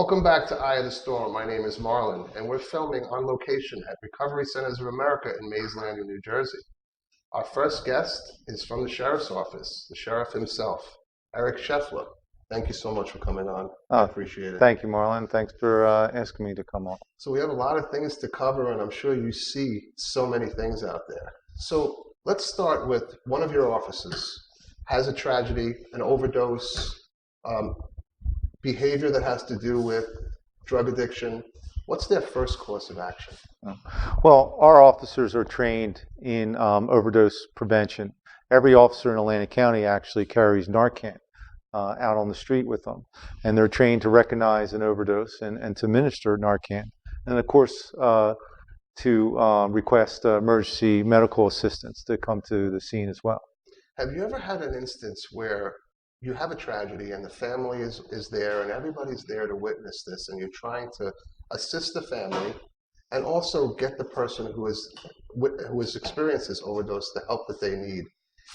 Welcome back to Eye of the Storm. My name is Marlon, and we're filming on location at Recovery Centers of America in Mays Landing, New Jersey. Our first guest is from the Sheriff's Office, the Sheriff himself, Eric Scheffler. Thank you so much for coming on. I appreciate it. Thank you, Marlon. Thanks for asking me to come on. So we have a lot of things to cover, and I'm sure you see so many things out there. So let's start with one of your offices has a tragedy, an overdose, behavior that has to do with drug addiction. What's their first course of action? Well, our officers are trained in overdose prevention. Every officer in Atlantic County actually carries Narcan out on the street with them. And they're trained to recognize an overdose and to administer Narcan. And of course, to request emergency medical assistance to come to the scene as well. Have you ever had an instance where you have a tragedy and the family is there and everybody's there to witness this, and you're trying to assist the family and also get the person who has experienced this overdose the help that they need?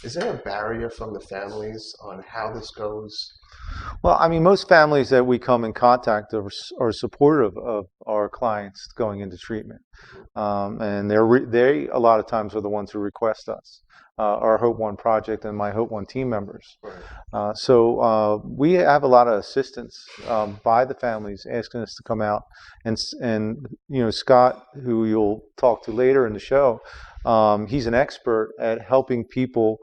Is there a barrier from the families on how this goes? Well, I mean, most families that we come in contact are supportive of our clients going into treatment, and they a lot of times are the ones who request us. Our Hope One project and my Hope One team members. Right. So we have a lot of assistance by the families asking us to come out, and you know, Scott, who you'll talk to later in the show, he's an expert at helping people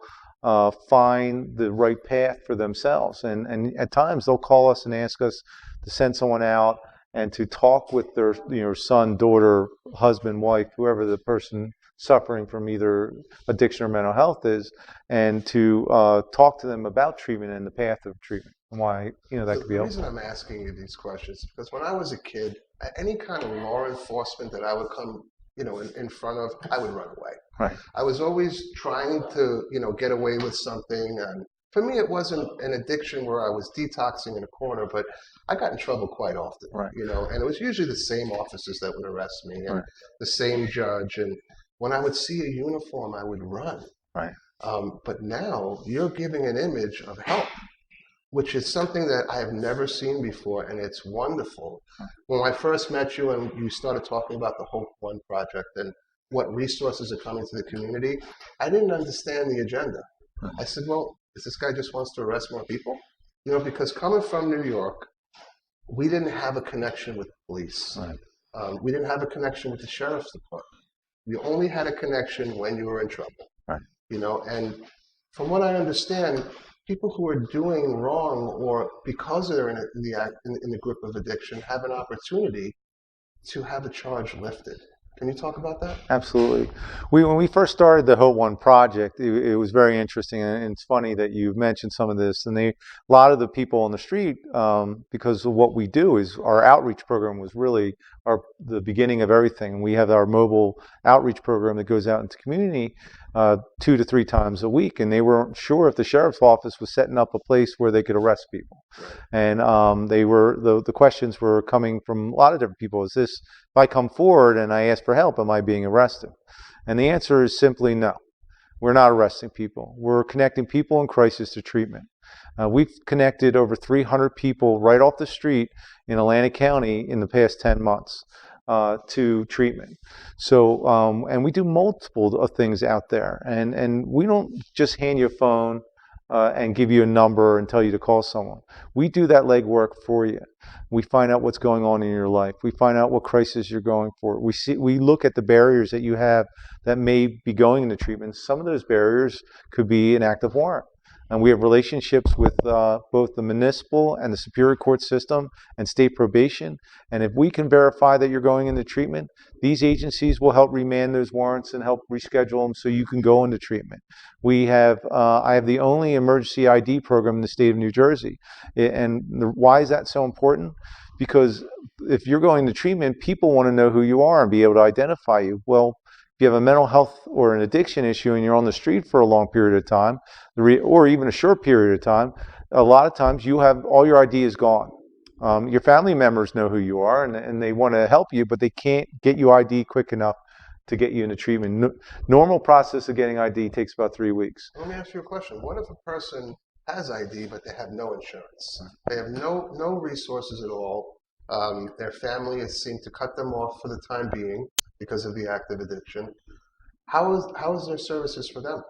find the right path for themselves, and at times they'll call us and ask us to send someone out and to talk with their son, daughter, husband, wife, whoever the person suffering from either addiction or mental health is, and to talk to them about treatment and the path of treatment and why that could be helpful. The reason I'm asking you these questions is because when I was a kid, any kind of law enforcement that I would come in front of, I would run away. Right. I was always trying to get away with something, and for me it wasn't an addiction where I was detoxing in a corner, but I got in trouble quite often. Right. And it was usually the same officers that would arrest me and right. the same judge, and when I would see a uniform, I would run. Right. But now you're giving an image of help, which is something that I have never seen before, and it's wonderful. When I first met you and you started talking about the Hope One project and what resources are coming to the community, I didn't understand the agenda. I said, well, is this guy just wants to arrest more people? Because coming from New York, we didn't have a connection with the police. Right. We didn't have a connection with the sheriff's department. You only had a connection when you were in trouble. Right. And from what I understand, people who are doing wrong or because they're in the grip of addiction have an opportunity to have a charge lifted. Can you talk about that? Absolutely. When we first started the Hope One project, it was very interesting, and it's funny that you mentioned some of this. And a lot of the people on the street, because of what we do, is our outreach program was really the beginning of everything. We have our mobile outreach program that goes out into community 2 to 3 times a week, and they weren't sure if the sheriff's office was setting up a place where they could arrest people. And the questions were coming from a lot of different people. Is this, if I come forward and I ask for help, am I being arrested? And the answer is simply no. We're not arresting people. We're connecting people in crisis to treatment. We've connected over 300 people right off the street in Atlantic County in the past 10 months to treatment. So, and we do multiple things out there. And we don't just hand you a phone and give you a number and tell you to call someone. We do that legwork for you. We find out what's going on in your life. We find out what crisis you're going for. We look at the barriers that you have that may be going into treatment. Some of those barriers could be an active warrant. And we have relationships with both the municipal and the Superior Court system and state probation. And if we can verify that you're going into treatment, these agencies will help remand those warrants and help reschedule them so you can go into treatment. I have the only emergency ID program in the state of New Jersey. And why is that so important? Because if you're going to treatment, people want to know who you are and be able to identify you. Well, if you have a mental health or an addiction issue and you're on the street for a long period of time, or even a short period of time, a lot of times you have all your ID is gone. Your family members know who you are and they want to help you, but they can't get you ID quick enough to get you into treatment. Normal process of getting ID takes about 3 weeks. Let me ask you a question. What if a person has ID but they have no insurance? They have no resources at all. Their family has seemed to cut them off for the time being because of the active addiction. How is their services for them?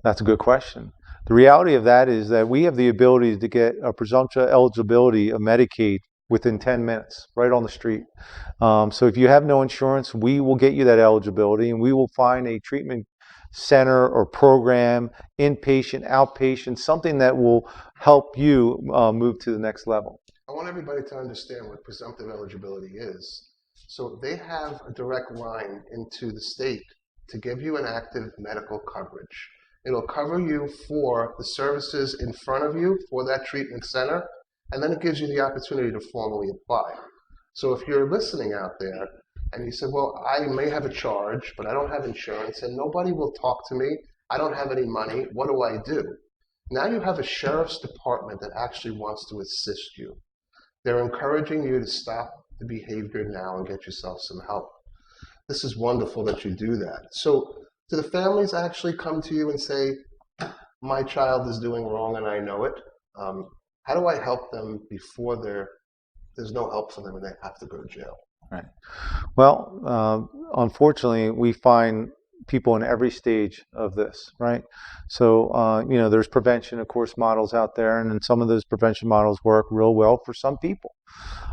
That's a good question. The reality of that is that we have the ability to get a presumptive eligibility of Medicaid within 10 minutes, right on the street. So if you have no insurance, we will get you that eligibility, and we will find a treatment center or program, inpatient, outpatient, something that will help you move to the next level. I want everybody to understand what presumptive eligibility is. So they have a direct line into the state to give you an active medical coverage. It'll cover you for the services in front of you for that treatment center, and then it gives you the opportunity to formally apply. So if you're listening out there and you said, well, I may have a charge, but I don't have insurance and nobody will talk to me, I don't have any money, what do I do? Now you have a sheriff's department that actually wants to assist you. They're encouraging you to stop the behavior now and get yourself some help. This is wonderful that you do that. So do the families actually come to you and say, my child is doing wrong and I know it? How do I help them before there's no help for them and they have to go to jail? Right. Well, unfortunately, we find people in every stage of this, right? So, there's prevention, of course, models out there, and some of those prevention models work real well for some people.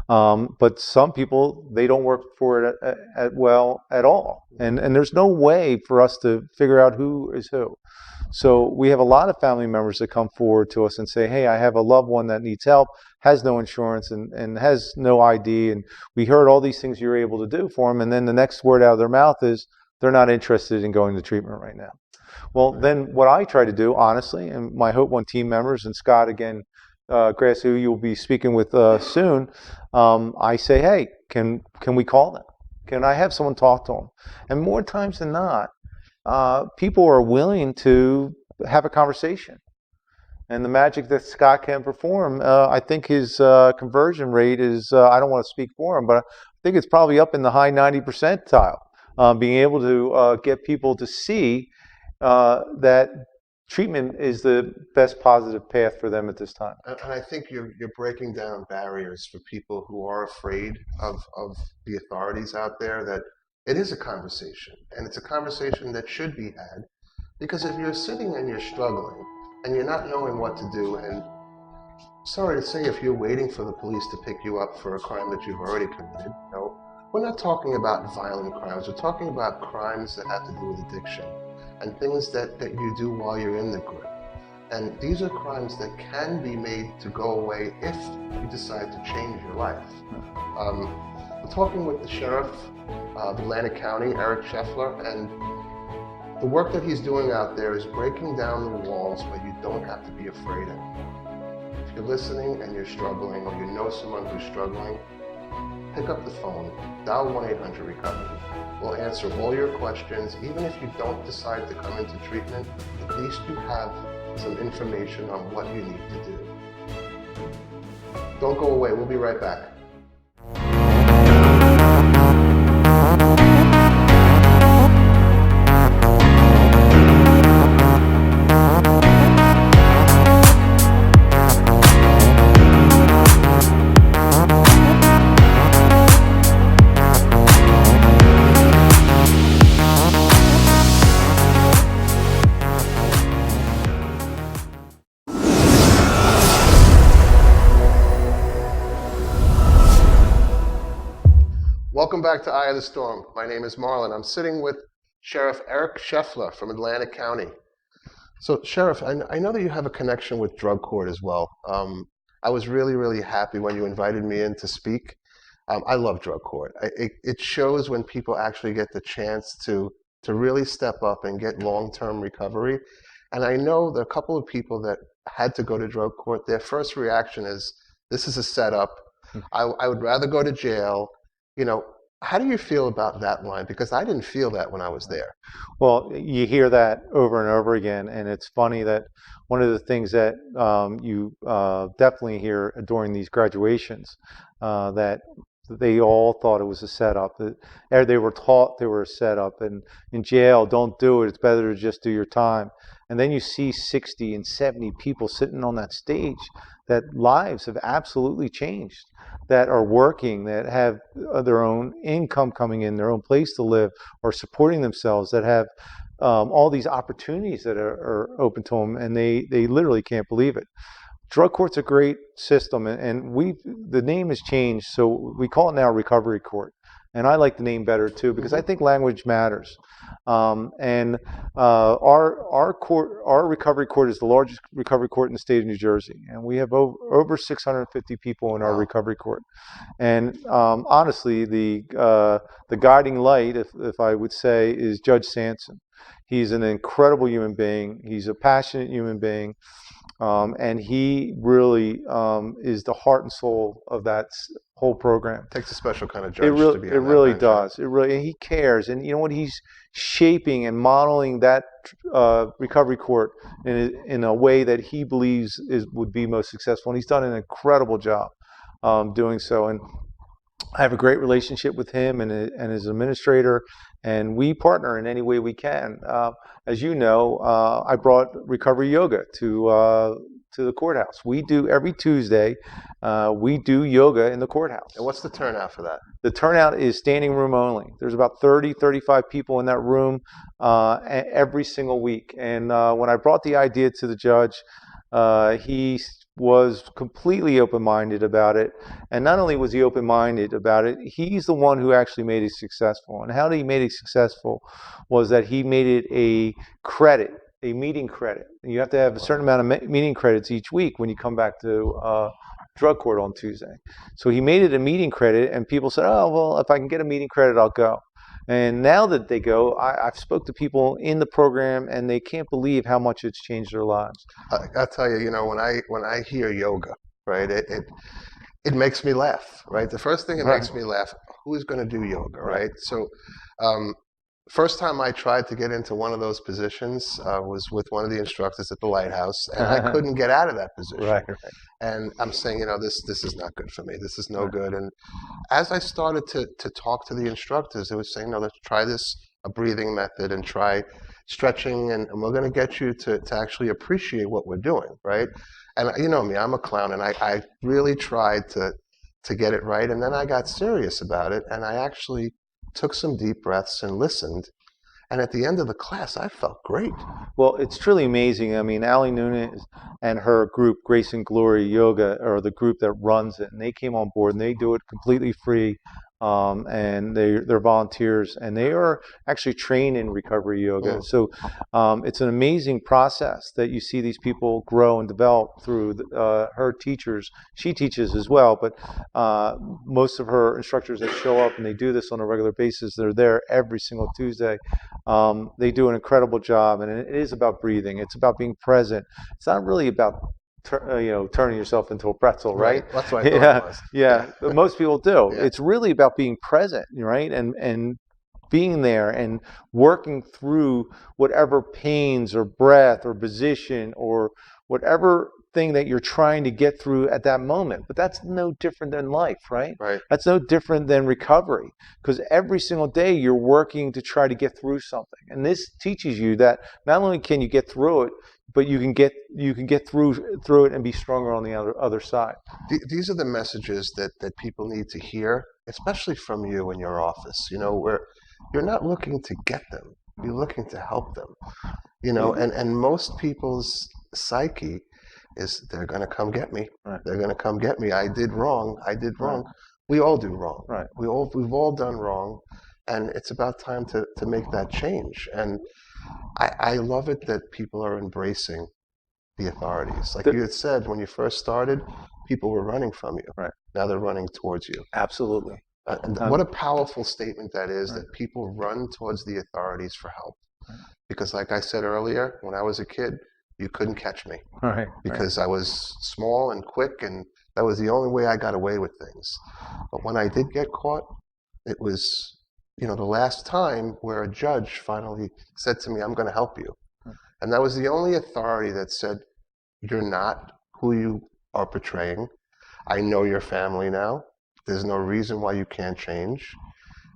But some people, they don't work for it well at all. And there's no way for us to figure out who is who. So we have a lot of family members that come forward to us and say, hey, I have a loved one that needs help, has no insurance and has no ID. And we heard all these things you're able to do for them. And then the next word out of their mouth is they're not interested in going to treatment right now. Well, then what I try to do, honestly, and my Hope One team members, and Scott, again, Grass, who you'll be speaking with soon, I say, hey, can we call them? Can I have someone talk to them? And more times than not, people are willing to have a conversation. And the magic that Scott can perform, I think his conversion rate is, I don't want to speak for him, but I think it's probably up in the high 90 percentile, being able to get people to see that treatment is the best positive path for them at this time. And I think you're breaking down barriers for people who are afraid of the authorities out there, that it is a conversation, and it's a conversation that should be had, because if you're sitting and you're struggling and you're not knowing what to do, and sorry to say, if you're waiting for the police to pick you up for a crime that you've already committed, we're not talking about violent crimes. We're talking about crimes that have to do with addiction and things that you do while you're in the grip. And these are crimes that can be made to go away if you decide to change your life. I'm talking with the sheriff of Atlantic County, Eric Scheffler, and the work that he's doing out there is breaking down the walls where you don't have to be afraid anymore. If you're listening and you're struggling, or you know someone who's struggling, pick up the phone, dial 1-800-RECOVERY. We'll answer all your questions. Even if you don't decide to come into treatment, at least you have some information on what you need to do. Don't go away. We'll be right back. Welcome back to Eye of the Storm. My name is Marlon. I'm sitting with Sheriff Eric Scheffler from Atlantic County. So, Sheriff, I know that you have a connection with drug court as well. I was really, really happy when you invited me in to speak. I love drug court. It shows when people actually get the chance to really step up and get long-term recovery. And I know there are a couple of people that had to go to drug court. Their first reaction is, this is a setup. I would rather go to jail. How do you feel about that line? Because I didn't feel that when I was there. Well, you hear that over and over again, and it's funny that one of the things that you definitely hear during these graduations, that they all thought it was a setup. They were taught they were a setup. And in jail, don't do it. It's better to just do your time. And then you see 60 and 70 people sitting on that stage that lives have absolutely changed, that are working, that have their own income coming in, their own place to live, or supporting themselves, that have all these opportunities that are open to them, and they literally can't believe it. Drug court's a great system, and the name has changed, so we call it now recovery court. And I like the name better too, because I think language matters. Our recovery court is the largest recovery court in the state of New Jersey, and we have over 650 people in our recovery court. And honestly, the guiding light, if I would say, is Judge Sanson. He's an incredible human being. He's a passionate human being. And he really is the heart and soul of that whole program. It takes a special kind of judge to be on that It really bench. does. And he cares. And you know what? He's shaping and modeling that recovery court in a way that he believes would be most successful. And he's done an incredible job doing so. And I have a great relationship with him and his administrator, and we partner in any way we can. As you know, I brought recovery yoga to the courthouse. We do every Tuesday. We do yoga in the courthouse. And what's the turnout for that? The turnout is standing room only. There's about 30, 35 people in that room every single week. And when I brought the idea to the judge, he was completely open-minded about it. And not only was he open-minded about it, he's the one who actually made it successful. And how he made it successful was that he made it a meeting credit. And you have to have a certain amount of meeting credits each week when you come back to drug court on Tuesday. So he made it a meeting credit, and people said, oh, well, if I can get a meeting credit, I'll go. And now that they go, I've spoke to people in the program, and they can't believe how much it's changed their lives. I'll tell you, when I hear yoga, right, it makes me laugh, right? The first thing it makes me laugh, who's going to do yoga, right? So first time I tried to get into one of those positions was with one of the instructors at the Lighthouse, and I couldn't get out of that position. Right. And I'm saying, this is not good for me. This is no good. And as I started to talk to the instructors, they were saying, no, let's try a breathing method and try stretching, and we're going to get you to actually appreciate what we're doing, right? And you know me, I'm a clown, and I really tried to get it right. And then I got serious about it, and I actually took some deep breaths and listened. And at the end of the class, I felt great. Well, it's truly amazing. I mean, Ali Nunes and her group, Grace and Glory Yoga, are the group that runs it. And they came on board, and they do it completely free. And they're volunteers, and they are actually trained in recovery yoga. So it's an amazing process that you see these people grow and develop through her teachers. She teaches as well, but most of her instructors that show up and they do this on a regular basis, they're there every single Tuesday. They do an incredible job, and it is about breathing. It's about being present. It's not really about turning yourself into a pretzel, right? That's what I thought it was. Yeah. Most people do. Yeah. It's really about being present, right? And being there and working through whatever pains or breath or position or whatever thing that you're trying to get through at that moment. But that's no different than life, right? Right. That's no different than recovery, because every single day you're working to try to get through something. And this teaches you that not only can you get through it, but you can get through it and be stronger on the other side. These are the messages that people need to hear, especially from you in your office. Where you're not looking to get them, you're looking to help them. And most people's psyche is they're going to come get me. Right. They're going to come get me. I did wrong. Right. We all do wrong. Right. We've all done wrong, and it's about time to make that change. And I love it that people are embracing the authorities. Like you had said, when you first started, people were running from you. Right. Now they're running towards you. Absolutely. And what a powerful statement that is, that people run towards the authorities for help. Right. Because like I said earlier, when I was a kid, you couldn't catch me. Right. Because I was small and quick, and that was the only way I got away with things. But when I did get caught, it was the last time where a judge finally said to me, I'm going to help you. And that was the only authority that said, you're not who you are portraying. I know your family now. There's no reason why you can't change.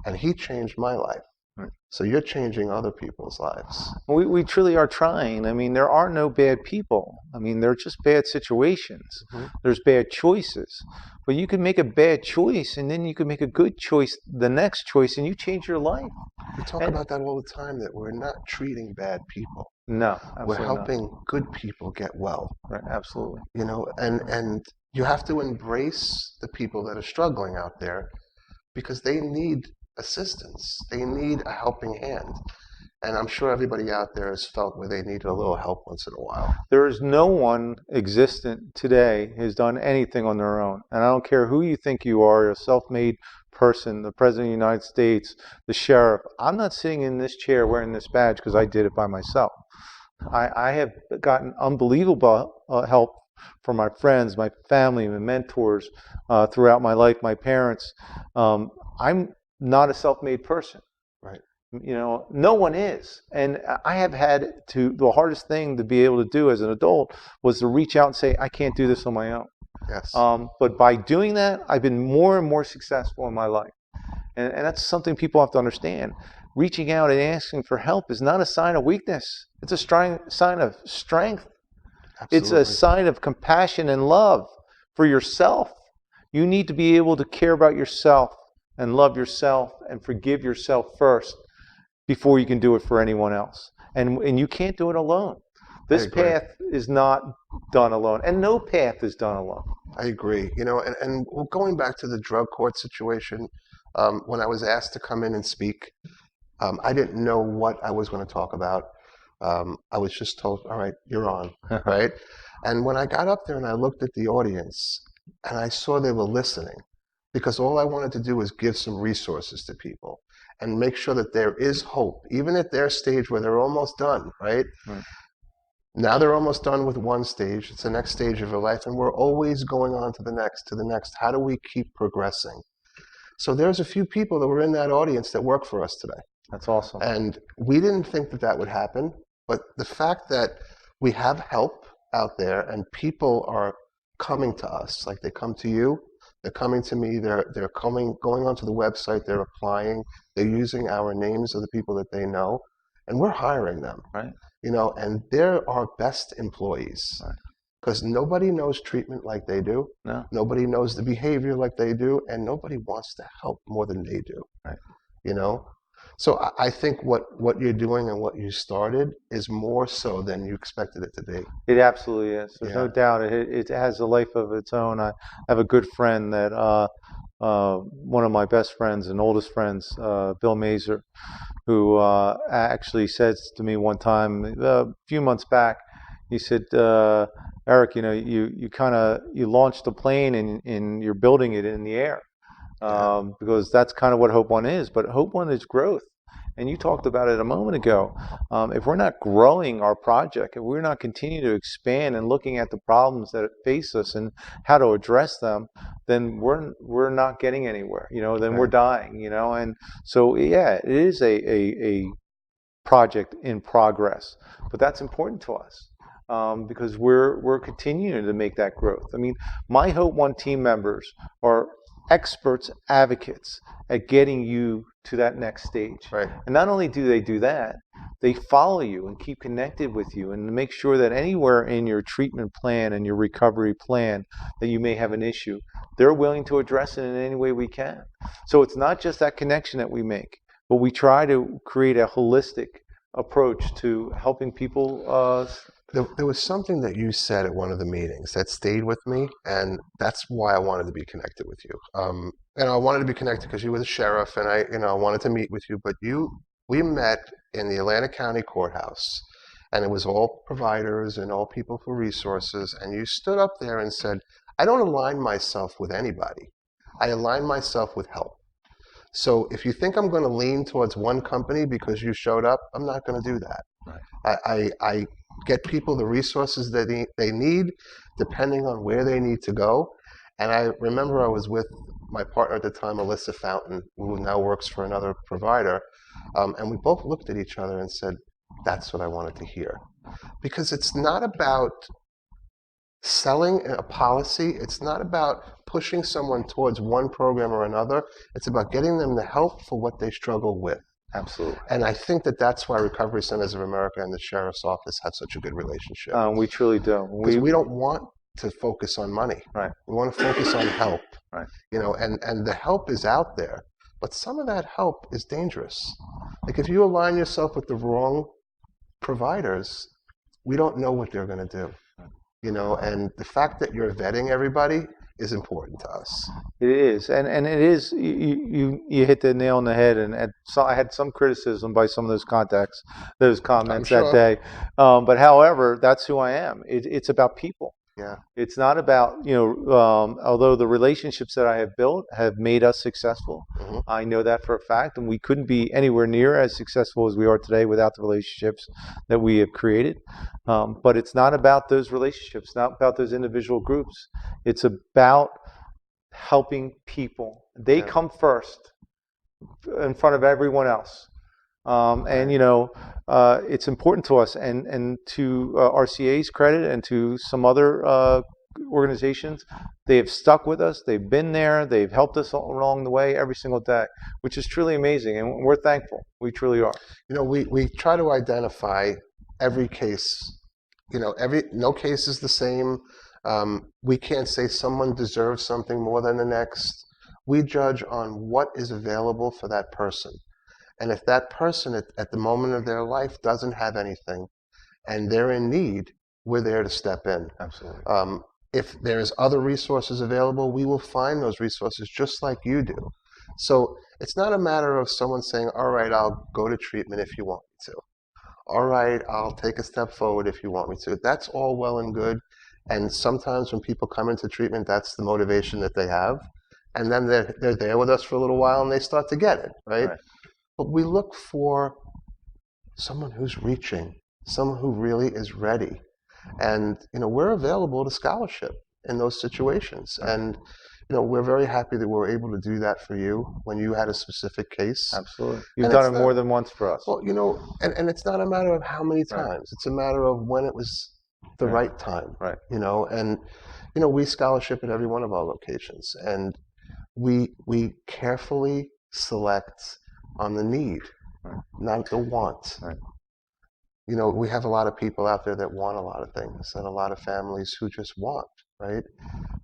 And he changed my life. Right. So you're changing other people's lives. We truly are trying. I mean, there are no bad people. I mean, they're just bad situations. Mm-hmm. There's bad choices. But you can make a bad choice, and then you can make a good choice, the next choice, and you change your life. We talk about that all the time, that we're not treating bad people. No, absolutely We're helping not. good people get well. Right, absolutely. You know, and you have to embrace the people that are struggling out there, because they need assistance. They need a helping hand. And I'm sure everybody out there has felt where they needed a little help once in a while. There is no one existent today who's done anything on their own. And I don't care who you think you are, a self-made person, the President of the United States, the sheriff. I'm not sitting in this chair wearing this badge because I did it by myself. I have gotten unbelievable help from my friends, my family, my mentors throughout my life, my parents. I'm not a self-made person. Right. You know, no one is. And I have had to, the hardest thing to be able to do as an adult was to reach out and say, I can't do this on my own. Yes. But by doing that, I've been more and more successful in my life. And that's something people have to understand. Reaching out and asking for help is not a sign of weakness. It's a sign of strength. Absolutely. It's a sign of compassion and love for yourself. You need to be able to care about yourself and love yourself and forgive yourself first before you can do it for anyone else. And you can't do it alone. This path is not done alone, and no path is done alone. I agree. You know, and going back to the drug court situation, when I was asked to come in and speak, I didn't know what I was going to talk about. I was just told, all right, you're on, right? And when I got up there and I looked at the audience and I saw they were listening, because all I wanted to do was give some resources to people and make sure that there is hope, even at their stage where they're almost done, right? Right. Now they're almost done with one stage. It's the next stage of their life, and we're always going on to the next, to the next. How do we keep progressing? So there's a few people that were in that audience that work for us today. That's awesome. And we didn't think that that would happen, but the fact that we have help out there and people are coming to us, like they come to you, they're coming to me, they're going onto the website, they're applying, they're using our names of the people that they know, and we're hiring them. Right. You know, and they're our best employees. Right. Because nobody knows treatment like they do. No. Nobody knows the behavior like they do, and nobody wants to help more than they do. Right. You know? So I think what you're doing and what you started is more so than you expected it to be. It absolutely is. There's no doubt. It has a life of its own. I have a good friend that, one of my best friends and oldest friends, Bill Mazer, who actually says to me one time, a few months back, he said, Eric, you know, you launched a plane and you're building it in the air. Because that's kind of what Hope One is. But Hope One is growth. And you talked about it a moment ago. If we're not growing our project, if we're not continuing to expand and looking at the problems that face us and how to address them, then we're not getting anywhere. You know, then we're dying. You know, and so yeah, it is a project in progress. But that's important to us. Because we're continuing to make that growth. I mean, my Hope One team members are experts, advocates at getting you to that next stage. Right. And not only do they do that, they follow you and keep connected with you and make sure that anywhere in your treatment plan and your recovery plan that you may have an issue, they're willing to address it in any way we can. So it's not just that connection that we make, but we try to create a holistic approach to helping people. There was something that you said at one of the meetings that stayed with me, and that's why I wanted to be connected with you. And I wanted to be connected because you were the sheriff, and I wanted to meet with you. But we met in the Atlantic County Courthouse, and it was all providers and all people for resources. And you stood up there and said, "I don't align myself with anybody. I align myself with help. So if you think I'm going to lean towards one company because you showed up, I'm not going to do that. Right. I get people the resources that they need, depending on where they need to go." And I remember I was with my partner at the time, Alyssa Fountain, who now works for another provider, and we both looked at each other and said, that's what I wanted to hear. Because it's not about selling a policy. It's not about pushing someone towards one program or another. It's about getting them the help for what they struggle with. Absolutely. And I think that that's why Recovery Centers of America and the Sheriff's Office have such a good relationship. We truly do. Because we don't want to focus on money. Right. We want to focus on help. Right. You know, and the help is out there, but some of that help is dangerous. Like if you align yourself with the wrong providers, we don't know what they're going to do. You know, and the fact that you're vetting everybody is important to us. It is, and it is. You hit the nail on the head, and so I had some criticism by some of those comments sure. that day. But however, that's who I am. It's about people. Yeah. It's not about, although the relationships that I have built have made us successful. Mm-hmm. I know that for a fact, and we couldn't be anywhere near as successful as we are today without the relationships that we have created. But it's not about those relationships, not about those individual groups. It's about helping people. They come first in front of everyone else. And it's important to us, and to RCA's credit and to some other organizations, they have stuck with us. They've been there. They've helped us along the way every single day, which is truly amazing, and we're thankful. We truly are. You know, we try to identify every case. You know, no case is the same. We can't say someone deserves something more than the next. We judge on what is available for that person. And if that person at the moment of their life doesn't have anything and they're in need, we're there to step in. Absolutely. If there's other resources available, we will find those resources just like you do. So it's not a matter of someone saying, all right, I'll go to treatment if you want me to. All right, I'll take a step forward if you want me to. That's all well and good. And sometimes when people come into treatment, that's the motivation that they have. And then they're there with us for a little while and they start to get it, right? But we look for someone who's reaching, someone who really is ready. And, we're available to scholarship in those situations. And, we're very happy that we're able to do that for you when you had a specific case. Absolutely. You've done it more than once for us. Well, and it's not a matter of how many times. Right. It's a matter of when it was the right time. Right. And, we scholarship at every one of our locations. And we carefully select on the need, not the want. Right. We have a lot of people out there that want a lot of things, and a lot of families who just want, right?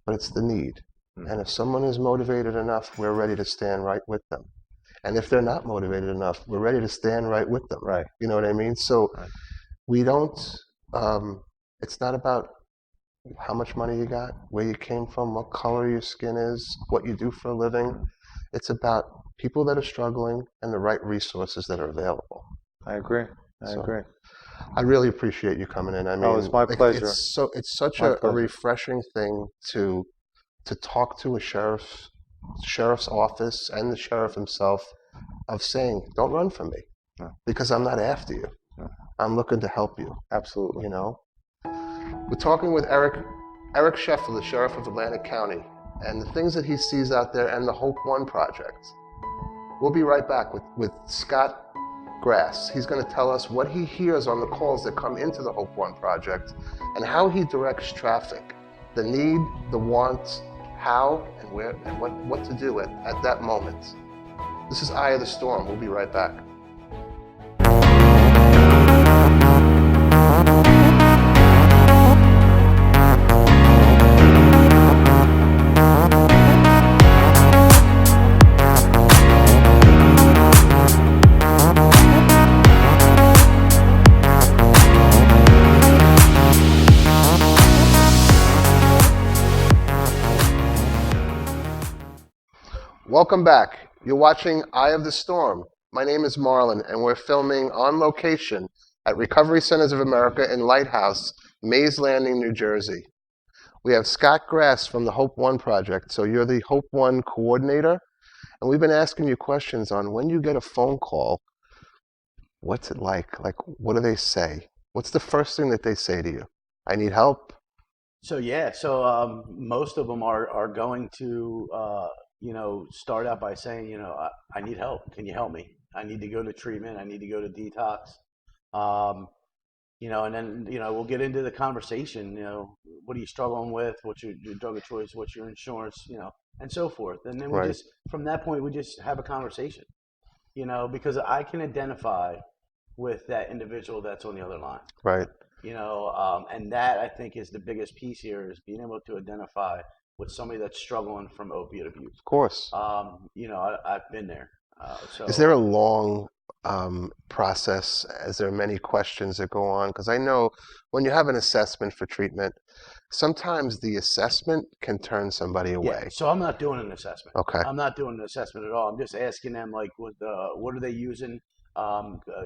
But it's the need. And if someone is motivated enough, we're ready to stand right with them. And if they're not motivated enough, we're ready to stand right with them. Right. You know what I mean? So we don't, it's not about how much money you got, where you came from, what color your skin is, what you do for a living. It's about people that are struggling and the right resources that are available. I agree. I agree. I really appreciate you coming in. I mean, it's my pleasure. It's such a refreshing thing to talk to a sheriff's office and the sheriff himself of saying, don't run from me because I'm not after you. I'm looking to help you. Absolutely. We're talking with Eric Scheffler, the sheriff of Atlantic County, and the things that he sees out there and the Hope One project. We'll be right back with Scott Grass. He's going to tell us what he hears on the calls that come into the Hope One project and how he directs traffic, the need, the want, how and where and what to do at that moment. This is Eye of the Storm. We'll be right back. Welcome back. You're watching Eye of the Storm. My name is Marlon, and we're filming on location at Recovery Centers of America in Lighthouse, Mays Landing, New Jersey. We have Scott Grass from the Hope One Project. So you're the Hope One coordinator, and we've been asking you questions on when you get a phone call, what's it like? Like, what do they say? What's the first thing that they say to you? I need help. So most of them are going to start out by saying, I need help. Can you help me? I need to go to treatment. I need to go to detox. And then, we'll get into the conversation, what are you struggling with? What's your drug of choice? What's your insurance? And so forth. And then we Right. just, from that point, we just have a conversation, because I can identify with that individual that's on the other line, Right. and that I think is the biggest piece here is being able to identify with somebody that's struggling from opiate abuse. Of course. I've been there. Is there a long process? Is there many questions that go on? Because I know when you have an assessment for treatment, sometimes the assessment can turn somebody away. Yeah, so I'm not doing an assessment. Okay. I'm not doing an assessment at all. I'm just asking them like, what are they using?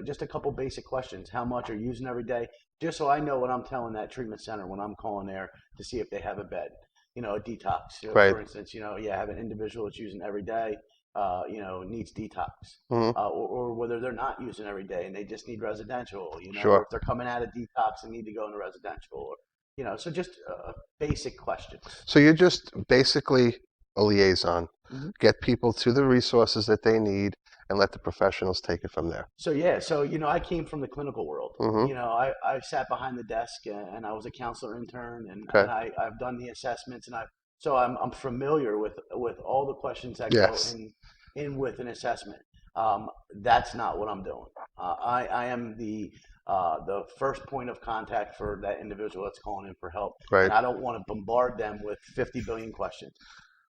Just a couple basic questions. How much are you using every day? Just so I know what I'm telling that treatment center when I'm calling there to see if they have a bed, a detox. Right. For instance, I have an individual that's using every day, needs detox, Mhm. or whether they're not using every day and they just need residential, Sure. or if they're coming out of detox and need to go into residential, so just basic questions. So you're just basically a liaison. Mhm. Get people to the resources that they need and let the professionals take it from there. So yeah, I came from the clinical world. Mhm. I sat behind the desk and I was a counselor intern, and, Okay. and I've done the assessments, and I'm familiar with all the questions that Yes. go in with an assessment. That's not what I'm doing. I am the first point of contact for that individual that's calling in for help, Right. and I don't want to bombard them with 50 billion questions.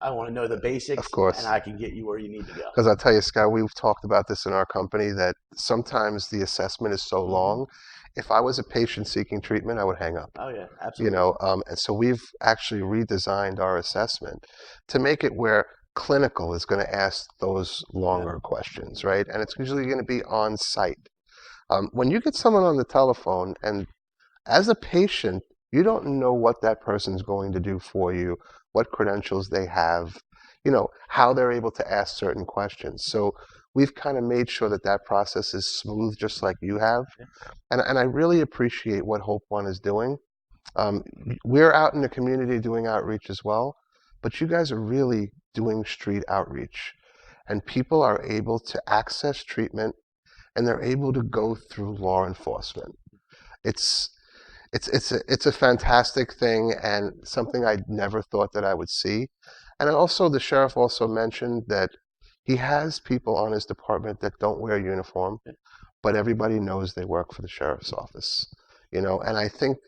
I want to know the basics, Of course. and I can get you where you need to go. Because I'll tell you, Scott, we've talked about this in our company that sometimes the assessment is so long. If I was a patient seeking treatment, I would hang up. Oh yeah, absolutely. And so we've actually redesigned our assessment to make it where clinical is going to ask those longer questions, right? And it's usually going to be on site. When you get someone on the telephone, and as a patient, you don't know what that person's going to do for you, what credentials they have, how they're able to ask certain questions. So we've kind of made sure that that process is smooth, just like you have. And I really appreciate what Hope One is doing. We're out in the community doing outreach as well, but you guys are really doing street outreach. And people are able to access treatment, and they're able to go through law enforcement. It's a fantastic thing, and something I never thought that I would see. And also, the sheriff also mentioned that he has people on his department that don't wear a uniform, but everybody knows they work for the sheriff's office. And I think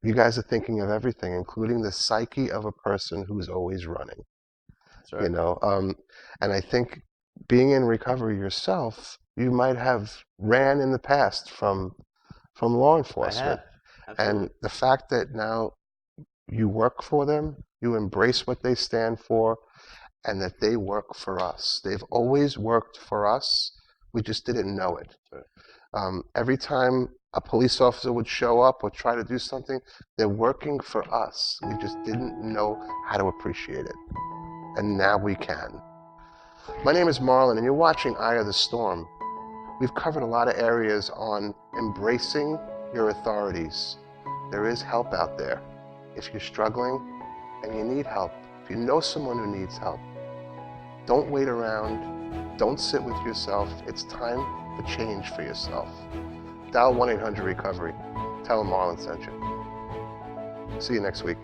you guys are thinking of everything, including the psyche of a person who's always running. That's right. And I think being in recovery yourself, you might have ran in the past from law I enforcement. have. Absolutely. And the fact that now you work for them, you embrace what they stand for, and that they work for us. They've always worked for us. We just didn't know it. Every time a police officer would show up or try to do something, they're working for us. We just didn't know how to appreciate it. And now we can. My name is Marlon, and you're watching Eye of the Storm. We've covered a lot of areas on embracing your authorities. There is help out there. If you're struggling and you need help, if you know someone who needs help, don't wait around. Don't sit with yourself. It's time to change for yourself. Dial 1-800-RECOVERY. Tell them Marlon sent you. See you next week.